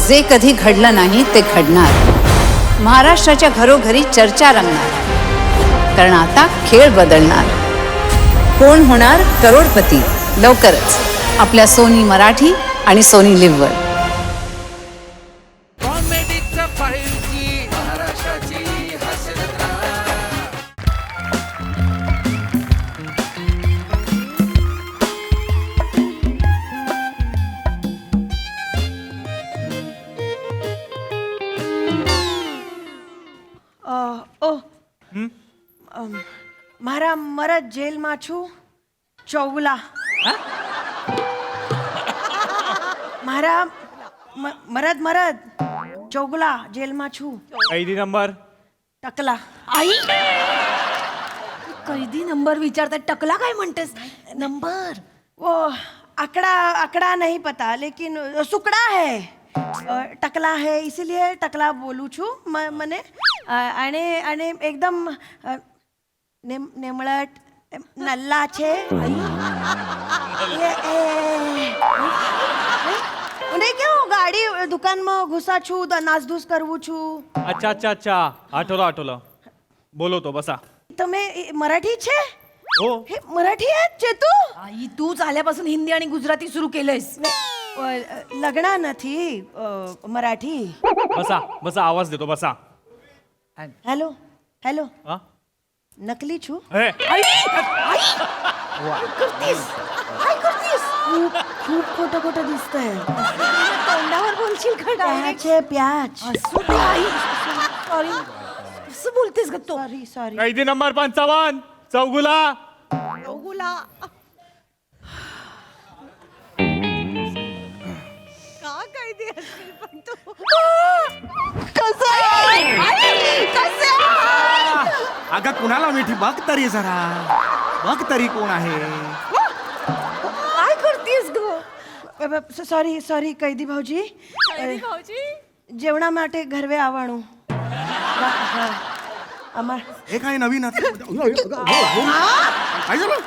जे कधी घडलं नाही ते घडणार. महाराष्ट्राच्या घरोघरी चर्चा रंगणार. कारण आता खेळ बदलणार. कोण होणार करोडपती लवकरच आपल्या सोनी मराठी आणि सोनी लिव्हवर. મારા મરદ જેલમાં છું ચૌગલા મારા મરદ મરદ ચૌગલા જેલમાં છું. कैदी नंबर टकला. आई कैदी नंबर विचारतात टकला काय म्हणतेस नंबर. वो आंकड़ा आंकड़ा नहीं पता लेकिन सुकड़ा है. टकला है इसीलिए टकला बोलू छू मने आणि आणि एकदम नेमळट नल्ला छे. नहीं क्यों गाड़ी दुकान में घुसा छू नासधूस करवू छू. अच्छा अच्छा अच्छा आठवलं बोलो तो बसा. તમે मराठी छे? हो हे मराठी आहेत चेतू? आई तूच आल्यापासून हिंदी आणि गुजराती सुरू केलंयस. लग्ना નથી मराठी. बसा बसा आवाज देतो बसा. हॅलो हॅलो हा? नकली छू. हे, आई आई काय करतीस काय करतीस खूप खूप खोटं खोटं दिसतंय. तोंडावर बोलशील का डायरेक्ट. प्याचे प्याच. असू दे आई सॉरी कसं बोलतेस ग तो. Sorry sorry. कैदी नंबर 55 चौगुला. चौगुला का कैदी असतील पण तू अगं कुणाला मिठी बघ तरी जरा बघ तरी कोण आहे. काय करतीस ग. सॉरी सॉरी कैदी भाऊजी. जेवणा માટે ઘરવે આવવાનું. અમાર हे काय नवीन आता? काय झालं?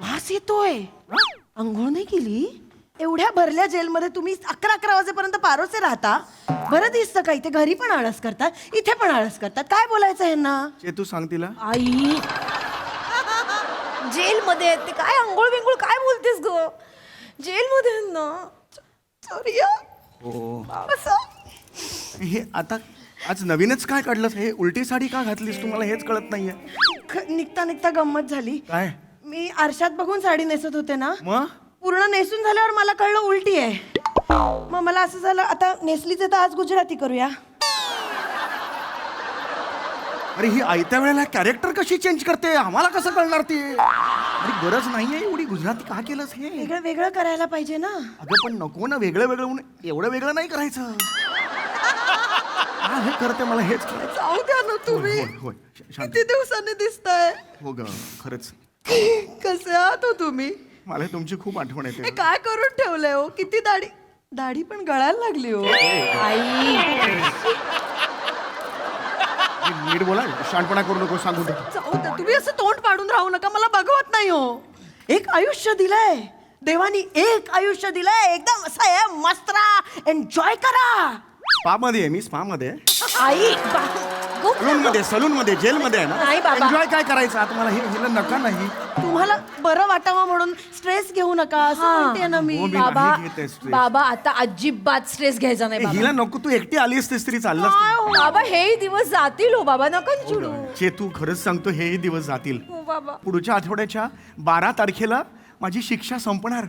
वास येतोय. अंघोळ नाही केली? एवढ्या भरल्या जेलमध्ये तुम्ही 11 वाजेपर्यंत पारोसे राहता. बरं दिसतं का? इथे घरी पण आळस करतात इथे पण आळस करतात. काय बोलायचं ह्यांना? तू सांग तिला. आई जेल मध्ये ते काय अंघोळ बिंगोळ काय बोलतेस ग. जेल मध्ये ना सॉरी. हे आता आज नवीनच काय काढलंस? हे उलटी साडी का घातलीस? तुम्हाला हेच कळत नाहीये. निघता निघता गंमत झाली. काय मी आरशात बघून साडी नेसत होते ना. मग पूर्ण नेसून झाल्यावर मला कळलं उलटी आहे. मग मला असं झालं आता नेसलीच तर आज गुजराती करूया. अरे ही आयत्या वेळेला कॅरेक्टर कशी चेंज करते आम्हाला कसं कळणार ती? अरे गरज नाहीये एवढी गुजराती का केलंस हे? वेगळं वेगळं करायला पाहिजे ना. अगं पण नको ना वेगळं वेगळं म्हणून एवढं वेगळं नाही करायचं. हे करते मला हेच कळायचं. जाऊ द्या ना तुम्ही. होय, होय, शांत. किती दिवसांनी दिसताय. हो ग खरंच कसे आहात हो तुम्ही? मला तुमची खूप आठवण हे येते. काय करून ठेवलंय हो? किती दाढी दाढी पण गळायला लागली हो. आई नीट बोला शांतपणा करू नको सांगू दे. जाऊ द्या तुम्ही असं तोंड पाडून राहू नका. मला बघवत नाही हो. एक आयुष्य दिलंय देवानी. एक आयुष्य दिलंय एकदम असं आहे मस्त राहा एन्जॉय करा. स्पा मध्ये आहे मी स्पा मध्ये आई सलून मध्ये जेल मध्ये आहे नाही ना. बाबा. एन्जॉय काय करायचं आता मला हे नका नाही. तुम्हाला बरं वाटावं म्हणून स्ट्रेस घेऊ नका असं म्हणते ना मी. हो, मी बाबा नाही घेते stress. बाबा आता अजिबात स्ट्रेस घ्यायचा नाही बाबा. हिला नको तू एकटी आली असतेस तरी चाललं काय असतं. हो बाबा हेही दिवस जातील हो बाबा नका चिडू. चे तू खरंच सांगतो हेही दिवस जातील. हो बाबा पुढच्या आठवड्याच्या 12 तारखेला माझी शिक्षा संपणार.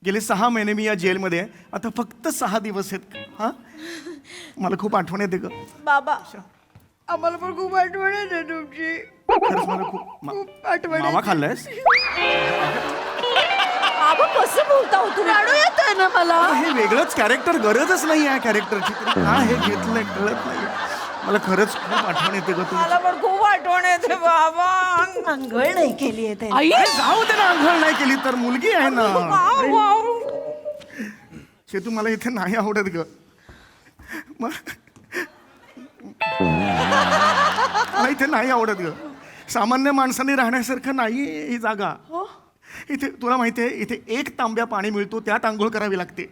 गेले 6 महिने मी या जेलमध्ये आहे. आता फक्त 6 दिवस आहेत. हा मला खूप आठवण येते ग. बाबा आम्हाला पण खूप आठवण येते तुमची. खरंच मला खूप खूप आठवण मावा येते. खाल्लायस? बाबा कसं बोलता हो तुम्ही. रडू येतोय ना मला. हे वेगळंच कॅरेक्टर गरजच नाही आहे कॅरेक्टरची. का हे घेतलंय कळत नाही. मला खरंच खूप आठवण येते ग तू. मला पण खूप आठवण येते बाबा. अंघोळ नाही केली आहे आई जाऊ दे ना आंघोळ नाही केली तर मुलगी आहे ना. Wow, wow. तू मला इथे नाही आवडत ग. मला इथे नाही आवडत ग. सामान्य माणसाने राहण्यासारखं नाही ही जागा. इथे तुला माहितीये इथे 1 तांब्या पाणी मिळतो त्यात आंघोळ करावी लागते.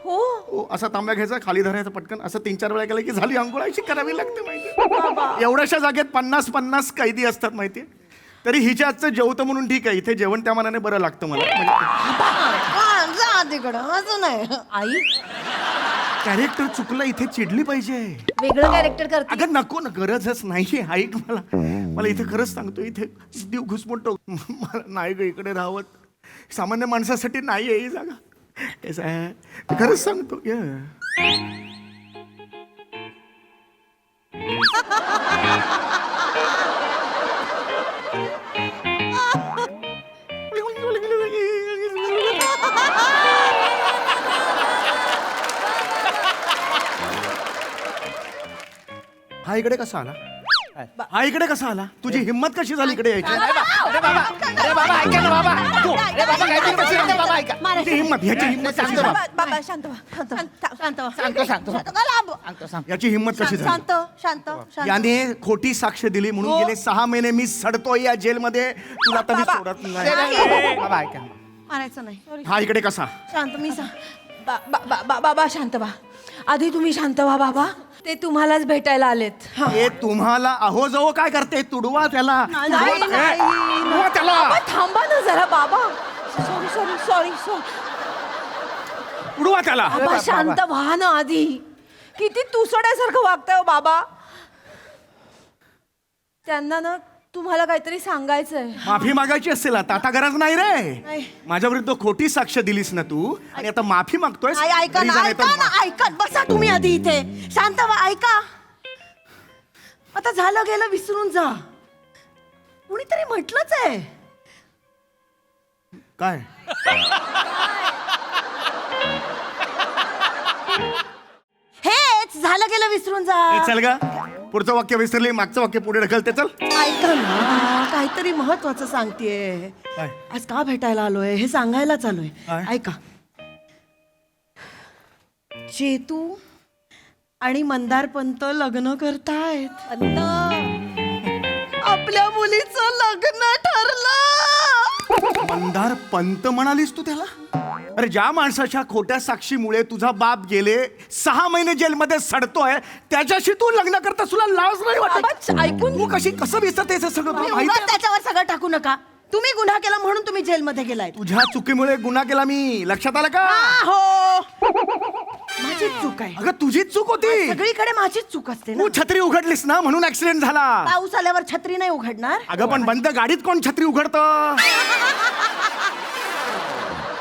हो, असा तांब्या घ्यायचा, खाली धरायचा पटकन, असं 3-4 वेळा केलं की झाली अंघोळ. अशी करावी लागते माहिती. एवढ्याशा जागेत 50-50 कैदी असतात माहितीये. तरी हिच्या आजचं जेवतं म्हणून ठीक आहे, इथे जेवण त्या मनाने बरं लागतं मला. म्हणजे जा तिकडं, असं नाही. आई कॅरेक्टर चुकलं, इथे चिडली पाहिजे. वेगळं कॅरेक्टर करते. अगं नको ना, गरजच नाहीये. ऐक मला इथे खरंच सांगतो, इथे देव घुसमटतो. मला नाही ग इकडे राहत. सामान्य माणसासाठी नाही आहे ही जागा. कसं आहे खरंच सांगतो. हा इकडे कसा आला? हा इकडे कसा आला? तुझी हिंमत कशी झाली इकडे यायची? ऐका ना बाबा. अरे बाबा काहीतरी बसले ना बाबा, ऐका. तुझी हिंमत, ह्याची हिंमत कशी झाली? बाबा शांत व्हा. सांगतो. याची हिंमत कशी झाली? शांत शांत शांत. याने खोटी साक्ष दिली म्हणून गेले 6 महिने मी सडतोय या जेलमध्ये. तुला तर मी सोडत नाही. बाबा ऐका. मारायचं नाही. हा इकडे कसा? शांत मी बाबा शांत व्हा. आधी तुम्ही शांत व्हा बाबा. ते तुम्हालाच भेटायला आलेत. हे तुम्हाला अहो जवळ काय करते? तुडवा त्याला. तुडवा त्याला. बाबा थांबा ना जरा बाबा. सॉरी. तुडवा त्याला. बाबा शांत व्हा ना आधी. किती तुसड्यासारखं वागताय हो बाबा. त्यांना ना तुम्हाला काहीतरी सांगायचंय. माफी मागायची असेल आता गरज नाही रे. माझ्या विरुद्ध खोटी साक्ष दिलीस ना तू, आणि आता माफी मागतोय. ऐका ना, ऐका ना, ऐकत बसा तुम्ही आधी इथे. शांत व्हा, ऐका. आता झालं गेलं विसरून जा. कुणीतरी म्हटलंच आहे. काय? हेच झालं गेलं विसरून जा. ए, चल ग. पुढचं वाक्य विसरली, मागचं वाक्य पुढे ढकलते. चल. ऐका ना, काहीतरी महत्वाचं सांगतेय. काय? आज का भेटायला आलोय हे सांगायला चालूय. काय? ऐका. चेतू आणि मंदार पंत लग्न करतायत. आपल्या मुलीचं लग्न ठरलं. मंदार पंत म्हणालीस तू त्याला? अरे ज्या माणसाच्या खोट्या साक्षीमुळे तुझा बाप गेले 6 महिने जेलमध्ये सडतोय, त्याच्याशी तू लग्न करता तुला लाज नाही वाटत? बाबा ऐकून तू कसं विसरते हे सगळं? तुला माहिती उगाच आहे? त्याच्यावर सगळं टाकू नका. तुम्ही गुन्हा केला म्हणून तुम्ही जेलमध्ये गेलाय. तुझ्या चुकीमुळे गुन्हा केला मी. लक्षात आलं का? हो, माझीच चूक आहे. अगं तुझीच चूक होती. सगळीकडे माझीच चूक असते ना. तू छत्री उघडलीस ना म्हणून ऍक्सिडेंट झाला. पाऊस आल्यावर छत्री नाही उघडणार. अगं पण बंद गाडीत कोण छत्री उघडत?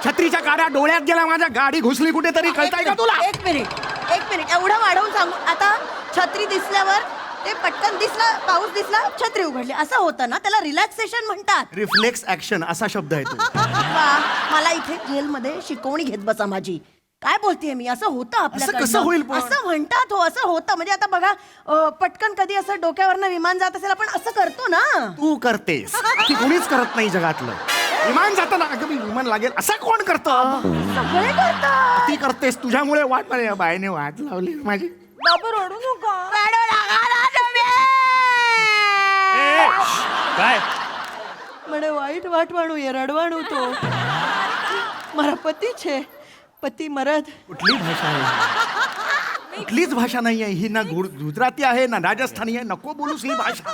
छत्रीच्या काड्या डोळ्यात गेला माझ्या. गाडी घुसली कुठेतरी, कळताय का तुला? एक मिनिट एवढं वाढवून सांगू. आता छत्री दिसल्यावर ते पटकन दिसला, पाऊस दिसला, छत्री उघडली, असं होतं ना. त्याला रिलॅक्सेशन म्हणतात. रिफ्लेक्स ऍक्शन असा शब्द आहे तो. वा, मला इथे जेलमध्ये शिकवणी घेत बसा माझी. काय बोलतेय मी? असं होतं आपल्याकडनं. कसं होईल पण? असं म्हणतात. हो, असं होतं. म्हणजे आता बघा, पटकन कधी असं डोक्यावरनं विमान जात असेल, आपण असं करतो ना. तू करतेस, की कोणीच करत नाही जगातलं. विमान जाताना अगं मी विमान लागेल असं कोण करतं? सगळे करतात. ती करतेस, तुझ्यामुळे वाट नाही. बायने वाट लावली माझी. बाबा रडू नका. काय? મને વાઈટ વાટવાણું એ રડવાણું તો મારા પતિ છે. पती मरद. कुठली भाषा आहे? कुठलीच भाषा नाही आहे ही. ना गुजराती आहे ना राजस्थानी आहे. नको बोलूस ही भाषा.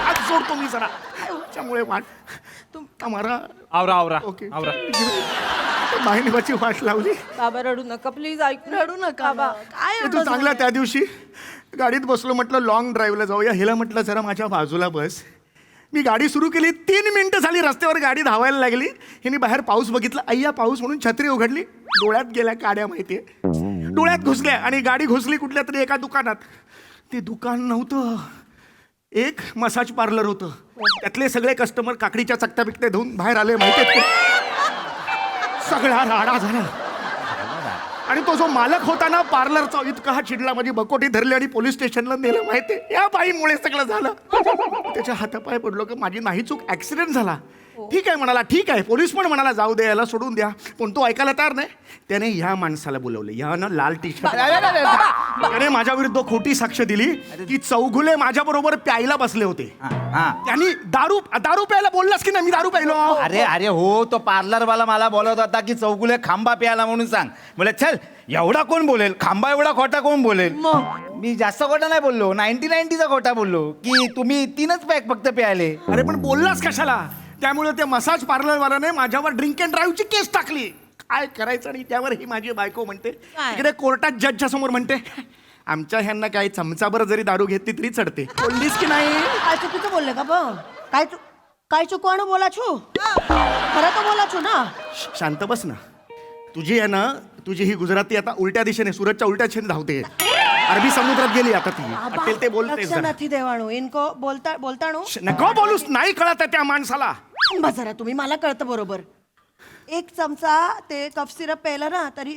आज सोडतो मी जरा. त्यामुळे वाट तुम्हाला आवरा ओके. आवरा. बायनेबाची वाट लावली. बाबा रडू नका प्लीज. ऐकू रडू नका बाबा. काय तू चांगला त्या दिवशी गाडीत बसलो, म्हटलं लॉंग ड्राईव्हला जाऊया. हिला म्हटलं जरा माझ्या बाजूला बस. मी गाडी सुरू केली, 3 मिनिटं झाली रस्त्यावर गाडी धावायला लागली. हिने बाहेर पाऊस बघितला. अय्या पाऊस म्हणून छत्री उघडली. डोळ्यात गेल्या काड्या माहितीये. डोळ्यात घुसल्या आणि गाडी घुसली कुठल्या तरी एका दुकानात. ते दुकान नव्हतं, एक मसाज पार्लर होतं. त्यातले सगळे कस्टमर काकडीच्या चकत्या बिकत्या धुवून बाहेर आले माहितीये. सगळा राडा झाला. आणि तो जो मालक होता ना पार्लरचा, इतका हा चिडला, माझी बकोटी धरली आणि पोलीस स्टेशनला नेलं माहितीये. या बाईमुळे सगळं झालं. त्याच्या हातापाय पडलो की माझी नाही चूक, ऍक्सिडेंट झाला. ठीक आहे म्हणाला, ठीक आहे. पोलीस पण म्हणाला जाऊ दे, याला सोडून द्या. पण तो ऐकायला तयार नाही. त्याने ह्या माणसाला बोलवलं, ह्यानं लाल टी शर्ट, त्याने माझ्या विरुद्ध खोटी साक्ष दिली की चौघुले माझ्या बरोबर प्यायला बसले होते. त्यांनी दारू प्यायला बोललास की नाही? मी दारू प्यायलो. अरे अरे हो, तो पार्लरवाला मला बोलत होता की चौगुले खांबा प्यायला म्हणून सांग. बोले चल, एवढा कोण बोलेल, खांबा एवढा खोटा कोण बोलेल. मी जास्त खोटा नाही बोललो, 90-90चा खोटा बोललो की तुम्ही 3च पॅक फक्त प्यायले. अरे पण बोललास कशाला? त्यामुळे ते मसाज पार्लरवाल्याने माझ्यावर ड्रिंक अँड ड्राईव्हची केस टाकली. काय करायचं? आणि त्यावर ही माझी बायको म्हणते, इकडे कोर्टात जजच्या समोर म्हणते, आमच्या ह्यांना काय चमचाभर जरी दारू घेतली तरी चढते. बोललीस की नाही? काय चुकीचं बोलले का बघ? काय चुकवानं बोला छू? खरं तर बोला छू ना. शांत बस ना. तुझी ही गुजराती आता उलट्या दिशेने, सुरतच्या उलट्या दिशेने धावते. अरबी समुद्रात गेली आता ती. वाटेल ते बोलतेस लक्ष जरा. नाही देवाणू इनको बोलताणू. नको बोलूस, नाही कळत आहे त्या माणसाला. बस जरा तुम्ही, मला कळतं बरोबर. एक चमचा ते कफ सिरप प्यायला ना तरी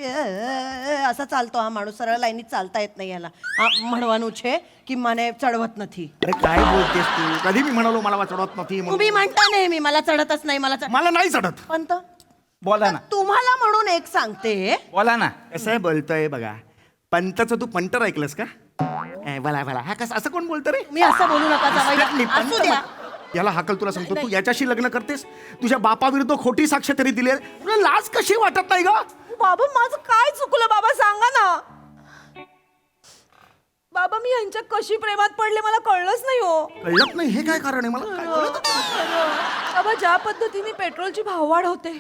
असा चालतो हा माणूस. सरळ लाईनीत चालता येत नाही याला. हा म्हणवानू छे की माने चढवत नाही. अरे काय बोलतेस तू? कधी मी म्हणालो मला चढवत नाही म्हणून? तुम्ही म्हणता नेहमी मला चढतच नाही, मला नाही चढत. पंत बोला ना, तुम्हाला म्हणून एक सांगते. बोला ना. कसं आहे बोलतोय बघा. पंतचं तू पंटर ऐकलंस का? भला भला, हा कसं असं कोण बोलतं रे? मी असं बोलू नका जावई. पंत असू द्या. याला हाकल. तुला सांगतो, तू याच्याशी लग्न करतेस, तुझ्या बापाविरुद्ध खोटी साक्ष तरी दिली. तुला लाज कशी वाटत नाही ग? बाबा माझं काय चुकलं बाबा, सांगा ना. बाबा मी यांच्या कशी प्रेमात पडले मला कळलंच नाही हो. कळत नाही? हे काय कारण आहे? मला काय कळत नाही. बाबा ज्या पद्धतीने पेट्रोलची भाववाढ होते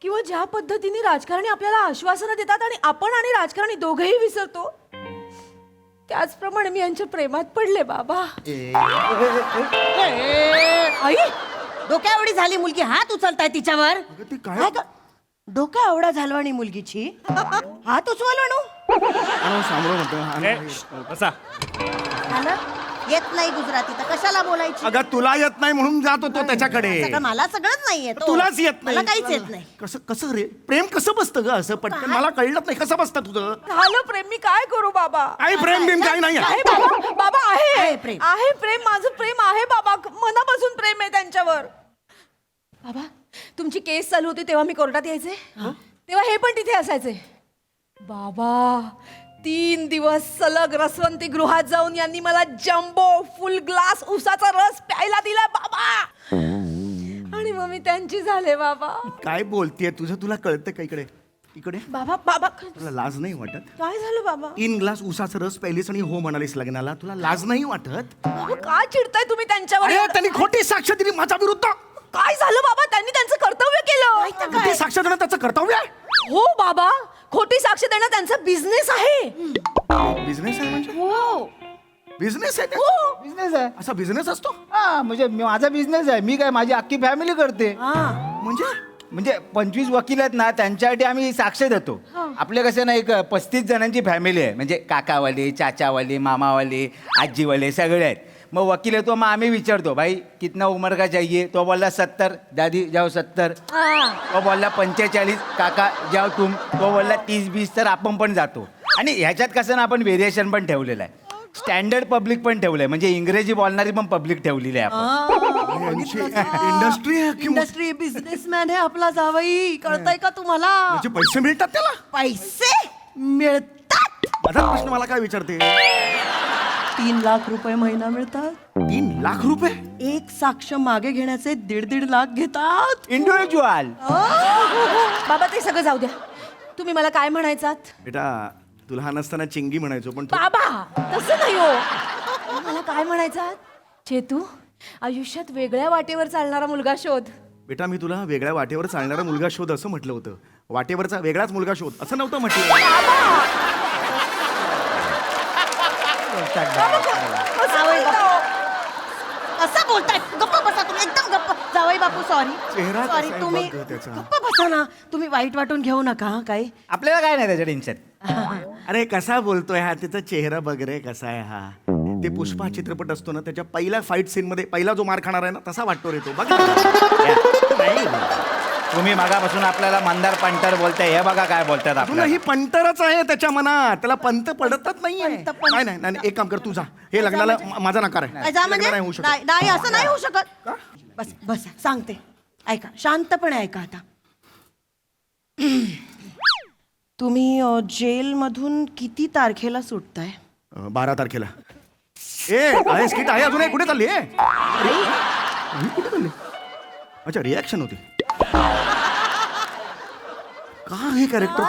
किंवा ज्या पद्धतीने राजकारणी आपल्याला आश्वासनं देतात आणि आपण आणि राजकारणी दोघेही विसरतो, त्याचप्रमाणे मी यांच्या प्रेमात पडले बाबा. आई डोक्या एवढी झाली मुलगी, हात उचलताय तिच्यावर. अगं ती काय? काय डोक्या एवढा झालवाणी मुलगीची हात उचलवाणू. सांभाळून म्हणतो. बसा. येत नाही गुजराती तर कशाला बोलायची? अगं तुला येत नाही म्हणून जात होतो त्याच्याकडे. सगळं मला सगळंच नाही येत. तुलाच येत नाही. मला काहीच येत नाही. कसं रे? प्रेम कसं बसतं ग असं पटकन? मला कळलं नाही कसं बसतं तुझं. झालं प्रेम, मी काय करू बाबा. काही प्रेम बिम काही नाही. आहे बाबा, बाबा आहे आहे प्रेम. आहे प्रेम, माझं प्रेम आहे बाबा, मनापासून प्रेम आहे त्यांच्यावर. बाबा तुमची केस चालू होती तेव्हा मी कोर्टात यायचे, तेव्हा हे पण तिथे असायचे. बाबा 3 दिवस सलग रसवंती गृहात जाऊन यांनी मला जम्बो फुल ग्लास उसाचा रस प्यायला दिला बाबा. आणि मग मी त्यांची झाले बाबा. काय बोलतेय? तुला कळतं का? इकडे बाबा बाबा तुला लाज नाही वाटत? काय झालं बाबा? 3 ग्लास उसाचा रस प्यायलीस आणि हो म्हणालीस लग्नाला. तुला लाज नाही वाटत? बाबा, काय चिडताय तुम्ही त्यांच्यावर? अरे त्यांनी खोटी साक्ष दिली माझ्या विरुद्ध. काय झालं बाबा? त्यांनी त्यांचं कर्तव्य केलं. खोटी साक्ष देणं त्याचं कर्तव्य आहे. हो बाबा, खोटी साक्ष देणं त्यांचा बिझनेस आहे. बिझनेस आहे म्हणजे? हो बिझनेस आहे? बिझनेस आहे. असा बिझनेस असतो हा म्हणजे माझा बिझनेस आहे. मी काय, माझी अख्खी फॅमिली करते. म्हणजे 25 वकील आहेत ना, त्यांच्यासाठी आम्ही साक्ष देतो. आपले कसे ना, एक 35 जणांची फॅमिली आहे. म्हणजे काकावाले, चाचावाले, मामावाले, आजीवाले सगळे आहेत. मग वकील येतो, मग आम्ही विचारतो, भाई कितना उम्र का चाहिए? तो बोलला 70. दादी जाओ 70. तो बोलला 45. काका जाओ तुम. तो बोलला 30-20. तर आपण पण जातो. आणि ह्याच्यात कसं ना, आपण व्हेरिएशन पण ठेवलेलं आहे. स्टँडर्ड पब्लिक पण ठेवलंय, म्हणजे इंग्रजी बोलणारी पण पब्लिक ठेवलेली आहे आपण. इंडस्ट्री बिझनेसमॅन आहे आपला जावई. कळतंय का तुम्हाला? म्हणजे पैसे मिळतात त्याला? पैसे मिळतात. माझा प्रश्न मला काय विचारते? 3 लाख रुपये महिना मिळतात. 3 लाख रुपये? एक साक्ष मागे घेण्याचे 1.5 लाख घेतात. इंडिव्हिज्युअल. बाबा ते सगळं जाऊ द्या. तुम्ही मला काय म्हणायचात? बेटा तुला हा नसताना चिंगी म्हणायचो, पण तू- बाबा तसं नाही हो. मला काय म्हणायचात? चेतू, आयुष्यात वेगळ्या वाटेवर चालणारा मुलगा शोध. बेटा मी तुला वेगळ्या वाटेवर चालणारा मुलगा शोध असं म्हटलं होतं. वाटेवरचा वेगळाच मुलगा शोध असं नव्हतं म्हटलं. असं बोलताय? गप्प बसा तुम्ही, एकदम गप्प. जावई बापू सॉरी. चेहरा कसा सॉरी आहे तुम्ही बघ त्याचा. गप्प बसा ना. तुम्ही वाईट वाटून घेऊ नका हं, काही. आपल्याला काय नाही त्याच्या टेन्शन. अरे कसा बोलतोय हा? त्याचा चेहरा बघ रे कसा आहे हा. ते पुष्पा चित्रपट असतो ना, त्याच्या पहिल्या फाईट सीन मध्ये पहिला जो मार खाणार आहे ना, तसा वाटतो रे तो. बघ नाही, तुम्ही मागापासून आपल्याला मंदार पंटर बोलताय, हे बघा काय बोलतात तुला आपल्याला. ही पंटरच आहे त्याच्या मनात. त्याला पंत पडतच नाहीये. पंत. नाही नाही, एक काम कर, तू जा. हे लग्नाला माझा नकार आहे. जा लग्न म्हणजे नाही होऊ शकत. नाही असं नाही होऊ शकत. बस बस सांगते ऐका शांतपणे ऐका आता तुम्ही जेलमधून किती तारखेला सुटताय 12 तारखेला. आहे स्किट आहे अजून कुठे चालली आहे कुठे चालली? अच्छा रिॲक्शन होती का हे कॅरेक्टर?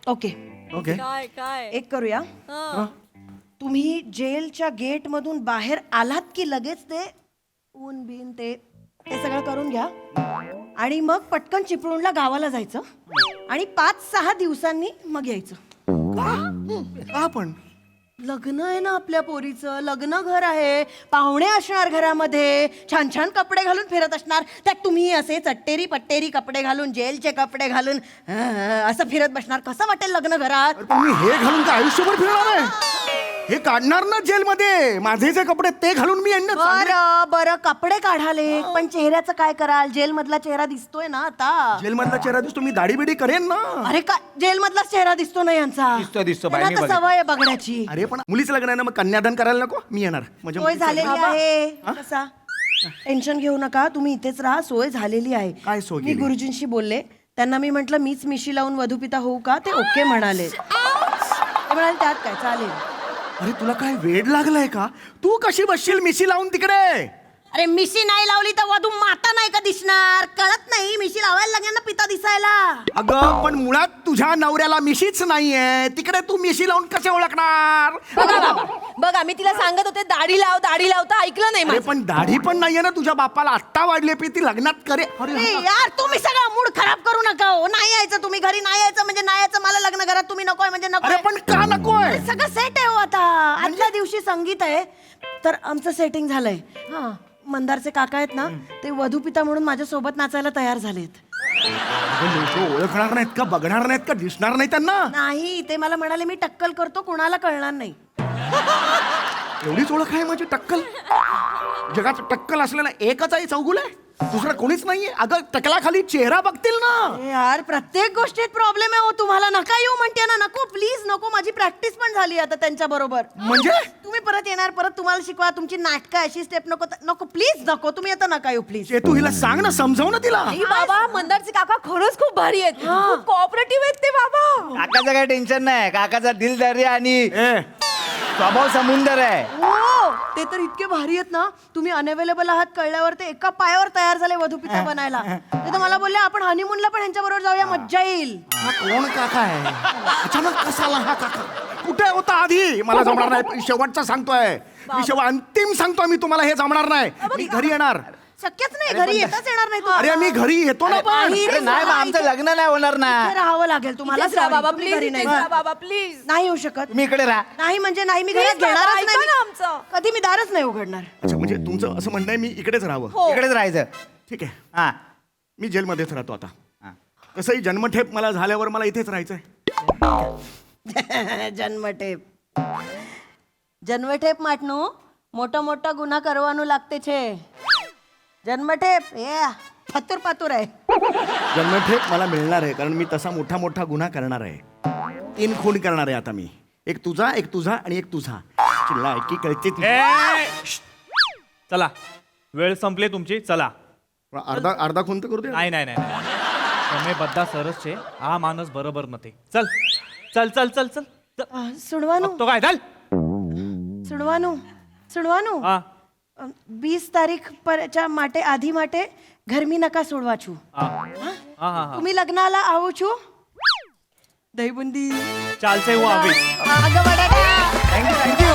ओके ओके काय काय एक करूया तुम्ही जेलच्या गेट मधून बाहेर आलात की लगेच ते ऊन बिन ते सगळं करून घ्या आणि मग पटकन चिपळूणला गावाला जायचं आणि 5-6 दिवसांनी मग यायचं. का पण लग्न आहे ना आपल्या पोरीचं लग्न घर आहे पाहुणे असणार घरामध्ये छान छान कपडे घालून फिरत असणार त्यात तुम्ही असे चट्टेरी पट्टेरी कपडे घालून जेलचे कपडे घालून असं फिरत बसणार कसं वाटेल लग्न घरात? अरे पण मी हे घालून का आयुष्यभर फिरणार आहे? हे काढणार ना जेलमध्ये माझे जे कपडे ते घालून मी यांना चांगले- बरं बरं कपडे काढाले पण चेहऱ्याचं काय कराल जेल मधला चेहरा दिसतोय ना आता. जेलमधला चेहरा दिसतो मी दाढी बिडी करेन ना. अरे का जेल मधलाच चेहरा दिसतो ना यांचा दिसतो बाई, मी त्यांना तर सवय आहे बघण्याची अरे पण मुलीचं लग्न आहे ना मग कन्यादान करायला नको मी येणार म्हणजे सोय मुलीचं झालेली लग्न- आहे कसा टेन्शन घेऊ नका तुम्ही इथेच राहा सोय झालेली आहे. काय सोय मी केली? गुरुजींशी बोलले त्यांना मी म्हंटल मीच मिशी लावून वधुपिता होऊ का ते ओके म्हणाले ते म्हणाले त्यात काय चालेल. अरे तुला काय वेड लागलाय का? तू कशी बसशील मिशी लावून तिकडे? अरे मिशी नाही लावली तर वधू माता नाही का दिसणार कळत नाही मिशी लावायला लागेल ना पिता दिसायला. अगं पण मुळात तुझ्या नवऱ्याला मिशीच नाहीये तिकडे तू मिशी लावून कसे ओळखणार? बघा मी तिला सांगत होते दाढी लाव तर ऐकलं नाही अरे माझं. पण दाढी पण नाहीये ना तुझ्या बापाला आत्ता वाढली पी ती लग्नात करे. अरे ए, यार तुम्ही सगळं मूड खराब करू नका हो नाही यायचं तुम्ही घरी नाही यायचं म्हणजे नाही यायचं मला लग्न घरात तुम्ही नकोय म्हणजे नको अरे पण का नकोय? सगळं सेट आहे हो आता आदल्या दिवशी संगीत आहे तर आमचं सेटिंग झालंय हा मंदारचे काका आहेत ना ते वधुपिता म्हणून माझ्या सोबत नाचायला तयार झालेत. लोक ओळखणार नाहीत का बघणार नाहीत का दिसणार नाही त्यांना? नाही ते मला म्हणाले मी टक्कल करतो कोणाला कळणार नाही. एवढीच ओळख आहे माझी टक्कल? जगात टक्कल असलेला एकच आहे चौगुल आहे दुसरं कोणीच नाहीये. अगं टकलाखाली चेहरा बघतील ना. ए यार प्रत्येक गोष्टीत प्रॉब्लेम आहे हो तुम्हाला नका येऊ म्हणते ना नको प्लीज नको माझी प्रॅक्टिस पण झाली आता त्यांच्या बरोबर. म्हणजे तुम्ही परत येणार परत तुम्हाला शिकवा तुमची नाटकं अशी स्टेप नको नको प्लीज नको तुम्ही आता नका येऊ प्लीज. तू हिला सांग ना समजाव ना तिला. नाही बाबा मंदारचे काका खरंच खूप भारी आहेत खूप कोऑपरेटिव्ह आहेत ते बाबा. काकाचं काही टेन्शन नाही काकाचा दिलदारी आणि ए स्वभाव समुंदर आहे. हो ते तर इतके भारी आहेत ना तुम्ही अनअवेलेबल आहात कळल्यावर ते एका पायावर तयार झाले वधुपिता बनायला. ते तर मला बोलले आपण हनीमूनला पण ह्यांच्या बरोबर जाऊया मज्जा येईल. हा कोण काका आहे? अचानक कसा आला हा काका? कुठे होता आधी? मला जमणार नाही शेवटचा सांगतोय मी अंतिम सांगतोय मी तुम्हाला हे जमणार नाही. मी घरी येणार. शक्यच नाही घरी येताच येणार नाही तुम्हाला. अरे मी घरी येतो ना पण. अरे नाही मग आमचं लग्न नाही होणार ना. इथे राहावं लागेल तुम्हाला इथेच राहा बाबा तुम्ही प्लीज घरी नाही बाबा प्लीज. नाही येऊ शकत तुम्ही इकडे राहा. नाही म्हणजे नाही मी Please घरात बाबा, घेणारच ऐका नाही ना आमचं. कधी मी दारच नाही उघडणार. अच्छा म्हणजे तुमचं असं म्हणणं आहे मी इकडेच राहावं? हो. इकडेच राहायचं. ठीक आहे हा मी जेलमध्येच राहतो आता. हा. तसंही जन्मठेप मला झाल्यावर मला इथेच राहायचंय. जन्मठेप जन्मठेप માટનું મોટો મોટો ગુના કરવાનું લાગતે છે. जन्मठेप ए फतूर पातूर आहे. जन्मठेप मला मिळणार आहे कारण मी तसा मोठा मोठा गुन्हा करणार आहे. 3 खून करणार आहे आता मी. एक तुझा आणि एक तुझा. लायकी कळते ती. चला वेळ संपली तुमची चला. अर्धा खून तर करू दे. नाही તમે બધા સરસ છે આ માણસ બરોબર નથી. ચલ ચલ ચલ ચલ ચલ सुणवानू તો काय ચાલ. सुणवानू सुणवानू હા 20 તારીખ પરच्या માટે આધી માટે ગરમી નકા સોડવા છું. હા હા હા तुम्ही लग्नाला आવું છું दहीबुंदी ચાલશે હું આવીશ. अगं बटाटा. थँक्यू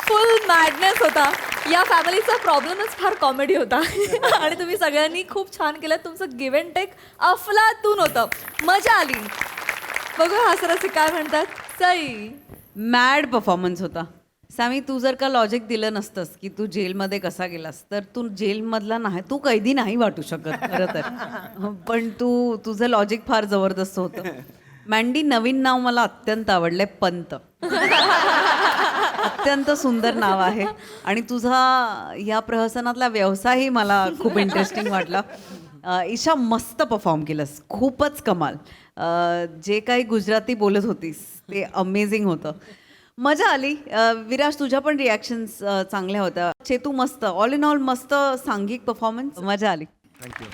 फुल मॅडनेस होता. या फॅमिलीचा प्रॉब्लेमच फार कॉमेडी होता आणि तुम्ही सगळ्यांनी खूप छान केलं. तुमचं गिव्ह अँड टेक अफलातून होतं. मजा आली. बघूया हासरसे काय म्हणतात. सई मॅड परफॉर्मन्स होता. सामी तू जर का लॉजिक दिलं नसतंस की तू जेलमध्ये कसा गेलास तर तू जेलमधला नाही तू कैदी नाही वाटू शकत खरं तर. पण तुझं लॉजिक फार जबरदस्त होतं. मँडी नवीन नाव मला अत्यंत आवडलंय पंत. अत्यंत सुंदर नाव आहे आणि तुझा या प्रहसनातला व्यवसायही मला खूप इंटरेस्टिंग वाटला. ईशा मस्त परफॉर्म केलंस, खूपच कमाल. जे काही गुजराती बोलत होतीस ते अमेझिंग होतं, मजा आली. विराज तुझ्या पण रिॲक्शन्स चांगल्या होत्या. चेतू मस्त, ऑल इन ऑल मस्त सांघिक परफॉर्मन्स, मजा आली. थँक्यू.